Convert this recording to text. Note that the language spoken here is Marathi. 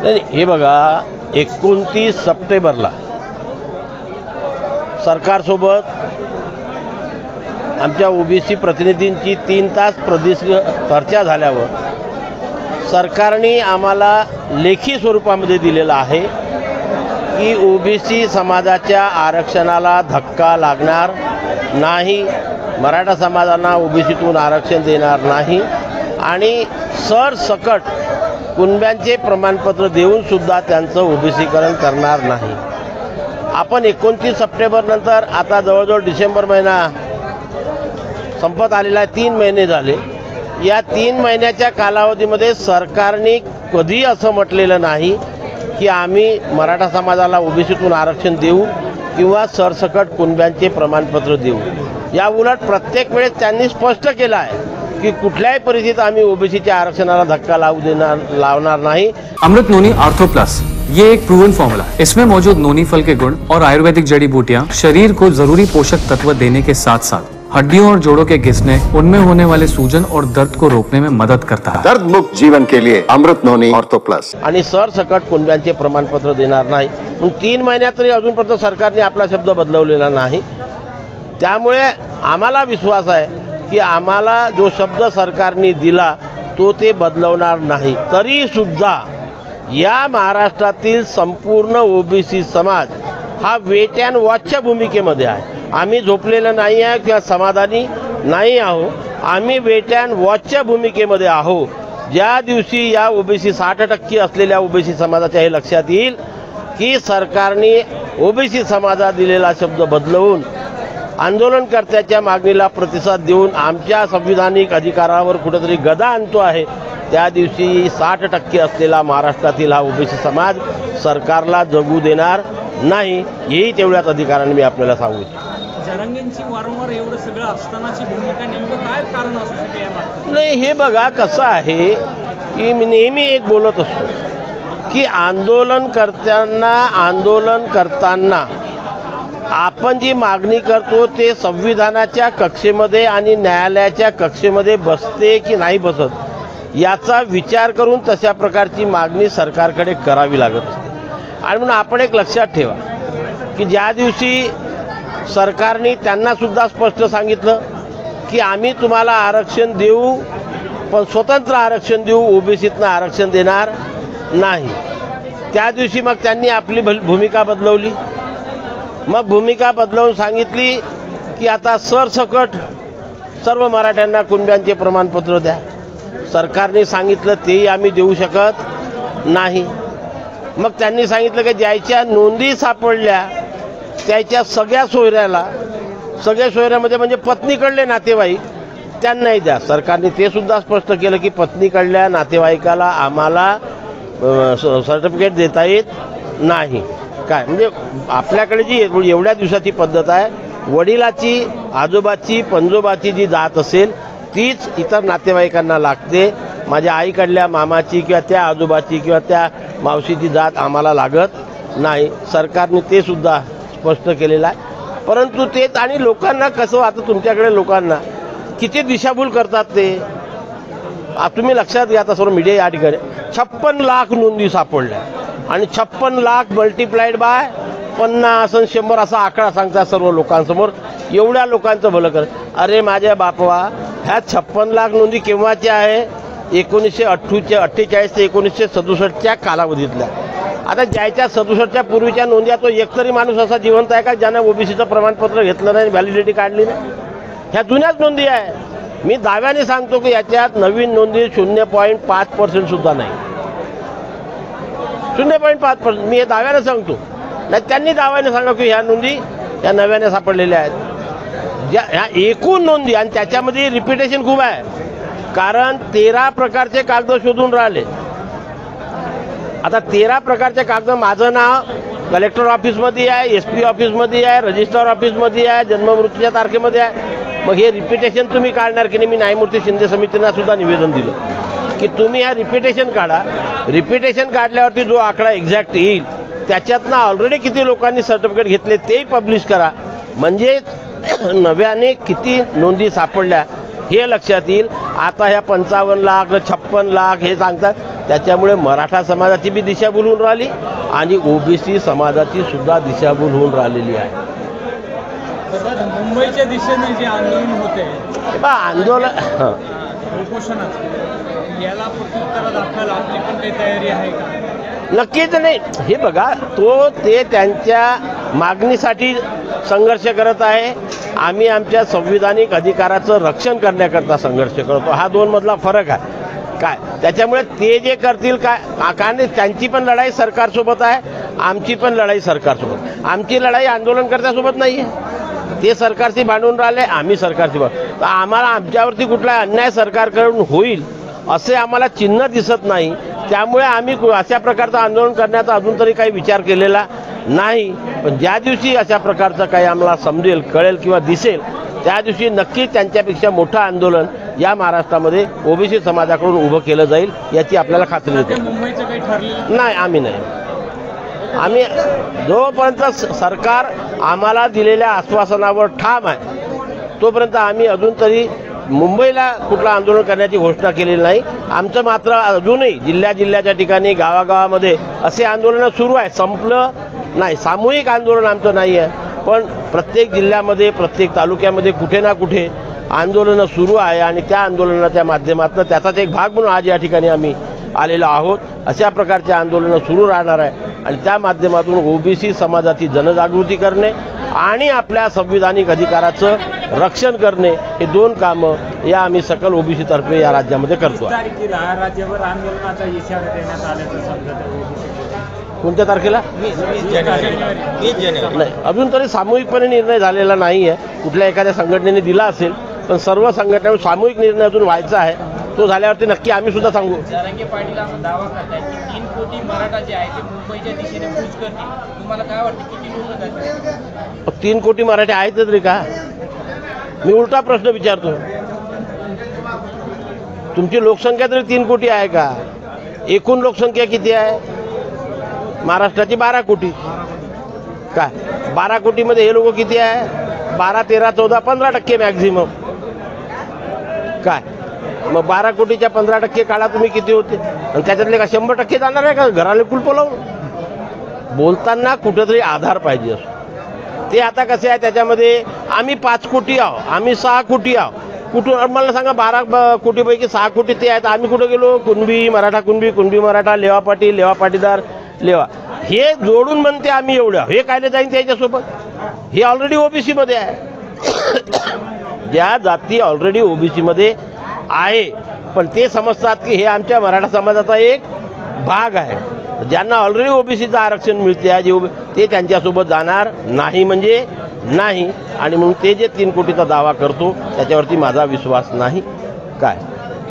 नाही, हे बघा 29 सप्टेंबरला सरकारसोबत आमच्या ओबीसी प्रतिनिधींची 3 तास चर्चा झाल्यावर सरकारने आम्हाला लेखी स्वरूपामध्ये दिलेलं आहे की ओबीसी समाजाच्या आरक्षणाला धक्का लागणार नाही, मराठा समाजाला ओबीसीतून आरक्षण देणार नाही आणि सरसकट कुणब्यांचे प्रमाणपत्र देऊनसुद्धा त्यांचं ओबीसीकरण करणार नाही। आपण 29 सप्टेंबरनंतर आता जवळजवळ डिसेंबर महिना संपत आलेला आहे, 3 महिने झाले। या 3 महिन्याच्या कालावधीमध्ये सरकारने कधी असं म्हटलेलं नाही की आम्ही मराठा समाजाला ओबीसीतून आरक्षण देऊ किंवा सरसकट कुणब्यांचे प्रमाणपत्र देऊ। या उलट प्रत्येक वेळेस त्यांनी स्पष्ट केलं आहे कि कुठल्याही परिस्थितीत आम्ही ओबीसीच्या आरक्षणाला धक्का लावणार नहीं। अमृत नोनी आर्थो प्लस ये एक प्रूवन फॉर्मूला है। इसमें मौजूद नोनी फल के गुण और आयुर्वेदिक जड़ी बूटियां शरीर को जरूरी पोषक तत्व देने के साथ साथ हड्डियों और जोड़ों के घिसने, उनमें होने वाले सूजन और दर्द को रोकने में मदद करता है। दर्द मुक्त जीवन के लिए अमृत नोनी आर्थो प्लस। आणि सरसकट कुणब्यांचे प्रमाणपत्र देणार नाही। 3 महिन्यात तरी अजूनपर्यंत सरकारने आपला शब्द बदलवलेला नाही। त्यामुळे आम्हाला विश्वास आहे की आम्हाला जो शब्द सरकारने दिला तो ते बदलवणार नाही। तरी सुद्धा या महाराष्ट्रातील संपूर्ण ओबीसी समाज हा वेट अँड वॉचच्या भूमिकेमध्ये आहे। आम्ही झोपलेलं नाही आहे किंवा समाधानी नाही आहोत, आम्ही वेट अँड वॉचच्या भूमिकेमध्ये आहोत। ज्या दिवशी या ओबीसी 60% असलेल्या ओबीसी समाजाच्या हे लक्षात येईल की सरकारने ओबीसी समाजाला दिलेला शब्द बदलवून आंदोलनकर्त्याच्या मागणीला प्रतिसाद देऊन आमच्या संविधानिक अधिकारावर कुठेतरी गदा आणतो आहे, त्या दिवशी 60% असलेला महाराष्ट्रातील हा ओबीसी समाज सरकारला जगू देणार नाही। हेही तेवढ्याच अधिकाराने मी आपल्याला सांगू इच्छितो। जरांगेंची वारंवार एवढं सगळं असतानाची भूमिका नेमकं काय कारण असू शकेल यामागे? नाही, हे बघा कसं आहे की मी नेहमी एक बोलत असतो की आंदोलन करताना आपण जी मागणी करतो ते संविधानाच्या कक्षेमध्ये आणि न्यायालयाच्या कक्षेमध्ये बसते की नाही बसत याचा विचार करून तशा प्रकारची मागणी सरकारकडे करावी लागत असते। आणि म्हणून आपण एक लक्षात ठेवा की ज्या दिवशी सरकारने त्यांना सुद्धा स्पष्ट सांगितलं की आम्ही तुम्हाला आरक्षण देऊ पण स्वतंत्र आरक्षण देऊ, ओबीसीतनं आरक्षण देणार नाही, त्या दिवशी मग त्यांनी आपली भूमिका बदलवली। मग भूमिका बदलवून सांगितली की आता सरसकट सर्व मराठ्यांना कुणब्यांचे प्रमाणपत्र द्या। सरकारने सांगितलं तेही आम्ही देऊ शकत नाही। मग त्यांनी सांगितलं की ज्याच्या नोंदी सापडल्या त्याच्या सगळ्या सोयऱ्यामध्ये म्हणजे पत्नीकडले नातेवाईक त्यांनाही द्या। सरकारने ते सुद्धा स्पष्ट केलं की पत्नीकडल्या नातेवाईकाला आम्हाला सर्टिफिकेट देता येत नाही। काय म्हणजे आपल्याकडे जी एवढ्या दिवसाची पद्धत आहे, वडिलाची, आजोबाची, पंजोबाची जी जात असेल तीच इतर नातेवाईकांना लागते। माझ्या आईकडल्या मामाची किंवा त्या आजोबाची किंवा त्या मावशीची जात आम्हाला लागत नाही। सरकारने ते सुद्धा स्पष्ट केलेलं आहे। परंतु ते आणि लोकांना कसं, आता तुमच्याकडे लोकांना किती दिशाभूल करतात ते तुम्ही लक्षात घ्या। आता सर्व मीडिया या ठिकाणी 56 लाख नोंदी सापडल्या आणि 56 लाख मल्टिप्लाइड बाय 50 आणि 100 असा आकडा सांगतात सर्व लोकांसमोर। एवढ्या लोकांचं भलं कर, अरे माझ्या बापवा, ह्या 56 लाख नोंदी केव्हाच्या आहे? 1948 ते 1967च्या कालावधीतल्या। आता ज्याच्या 67च्या पूर्वीच्या नोंदी, तो एकतरी माणूस असा जिवंत आहे का ज्याने ओबीसीचं प्रमाणपत्र घेतलं नाही, व्हॅलिडिटी काढली नाही? ह्या जुन्याच नोंदी आहे। मी दाव्याने सांगतो की याच्यात नवीन नोंदी 0.5% सुद्धा नाही। 0.5%, मी हे दाव्याने सांगतो। नाही त्यांनी दाव्याने सांगा की ह्या नोंदी या नव्याने सापडलेल्या आहेत। ह्या एकूण नोंदी आणि त्याच्यामध्ये रिपिटेशन खूप आहे, कारण 13 प्रकारचे कागद शोधून राहिले। आता 13 प्रकारचे कागद, माझं नाव कलेक्टर ऑफिसमध्ये आहे, SP ऑफिसमध्ये आहे, रजिस्ट्रार ऑफिसमध्ये आहे, जन्ममृत्यूच्या तारखेमध्ये आहे। मग हे रिपिटेशन तुम्ही काढणार की नाही? मी न्यायमूर्ती शिंदे समितीला सुद्धा निवेदन दिलं की तुम्ही ह्या रिपिटेशन काढा। रिपिटेशन काढल्यावरती जो आकडा एक्झॅक्ट येईल त्याच्यातनं ऑलरेडी किती लोकांनी सर्टिफिकेट घेतले तेही पब्लिश करा, म्हणजे नव्याने किती नोंदी सापडल्या हे लक्षात येईल. आता ह्या 55 लाख 56 लाख हे सांगतात, त्याच्यामुळे मराठा समाजाची बी दिशाभूल होऊन राहिली आणि ओबीसी समाजाची सुद्धा दिशाभूल होऊन राहिलेली आहे. मुंबईच्या दिशेने जे आंदोलन होते आंदोलन उपोषणाचं, याला प्रत्युत्तर दाखवायला आपली पण काही तयारी आहे का? नक्कीच नाही. हे बघा, ते त्यांच्या मागणीसाठी संघर्ष करत आहे. आम्ही आमच्या संविधानिक अधिकाराचं रक्षण करण्याकरता संघर्ष करतो. हा 2 मधला फरक आहे काय. त्याच्यामुळे ते जे करतील काय, कारण त्यांची पण लढाई सरकारसोबत आहे, आमची पण लढाई सरकारसोबत. आमची लढाई आंदोलनकर्त्यासोबत नाही आहे. ते सरकारशी भांडून राहिले, आम्ही सरकारशी तर आम्हाला आमच्यावरती कुठला अन्याय सरकारकडून होईल असे आम्हाला चिन्ह दिसत नाही. त्यामुळे आम्ही अशा प्रकारचं आंदोलन करण्याचा अजून तरी काही विचार केलेला नाही. पण ज्या दिवशी अशा प्रकारचं काही आम्हाला समजेल, कळेल किंवा दिसेल, त्या दिवशी नक्कीच त्यांच्यापेक्षा मोठं आंदोलन या महाराष्ट्रामध्ये ओबीसी समाजाकडून उभं केलं जाईल याची आपल्याला खात्री होते. मुंबईचं काही ठरलेलं नाही, आम्ही नाही. आम्ही जोपर्यंत सरकार आम्हाला दिलेल्या आश्वासनावर ठाम आहे तोपर्यंत आम्ही अजून तरी मुंबईला कुठलं आंदोलन करण्याची घोषणा केलेली नाही. आमचं मात्र अजूनही जिल्ह्याच्या ठिकाणी गावागावामध्ये असे आंदोलनं सुरू आहे. संपलं नाही, सामूहिक आंदोलन आमचं नाही आहे, पण प्रत्येक जिल्ह्यामध्ये प्रत्येक तालुक्यामध्ये कुठे ना कुठे आंदोलनं सुरू आहे आणि त्या आंदोलनाच्या माध्यमातून त्याचाच एक भाग म्हणून आज या ठिकाणी आम्ही आलेलो आहोत. अशा प्रकारचे आंदोलनं सुरू राहणार आहे आणि त्या माध्यमातून ओबीसी समाजाची जनजागृती करणे आणि आपल्या संविधानिक अधिकाराचं रक्षण करणे हे 2 कामं या आम्ही सकल ओबीसी तर्फे या राज्यामध्ये करतो. राज्यभर आंदोलनाचा इशारा देण्यात आल्याचं समजत. कोणत्या तारखेला? 20 जानेवारी. नाही, अजून तरी सामूहिकपणे निर्णय झालेला नाही आहे. कुठल्या एखाद्या संघटनेने दिला असेल, पण सर्व संघटना सामूहिक निर्णय अजून व्हायचा आहे. तो झाल्यावरती नक्की आम्ही सुद्धा सांगू. जरांगे पाटील असा दावा करतात की 3 कोटी मराठा जे आहे ते मुंबईच्या दिशेने कूच करतील. तुम्हाला काय वाटतं, किती लोक जातात? 3 कोटी मराठी आहेतच रे का? मी उलटा प्रश्न विचारतो, तुमची लोकसंख्या तरी 3 कोटी आहे का? एकूण लोकसंख्या किती आहे महाराष्ट्राची? 12 कोटी. काय 12 कोटीमध्ये हे लोक किती आहे? 12, 13, 14, 15% मॅक्झिमम. काय मग 12 कोटीच्या 15% काढा तुम्ही, किती होते? आणि त्याच्यातले का 100% जाणार आहे का घराला कुलप लावून? बोलताना कुठंतरी आधार पाहिजे असतो. ते आता कसे आहे, त्याच्यामध्ये आम्ही 5 कोटी आहोत, आम्ही 6 कोटी आहोत. कुठून मला सांगा? 12 कोटीपैकी 6 कोटी ते आहेत. आम्ही कुठं गेलो? कुणबी मराठा, कुणबी मराठा, लेवा पाटील, लेवा पाटीदार, लेवा, हे जोडून म्हणते आम्ही एवढं. हे कायले जाईन त्याच्यासोबत? हे ऑलरेडी ओबीसी मध्ये आहे. ज्या जाती ऑलरेडी ओबीसी मध्ये आहे, पण ते समजतात की हे आमच्या मराठा समाजाचा एक भाग आहे. ज्यांना ऑलरेडी ओबीसीचं आरक्षण मिळते ते त्यांच्यासोबत जाणार नाही म्हणजे नाही. आणि म्हणून ते जे 3 कोटीचा दावा करतो त्याच्यावरती माझा विश्वास नाही. काय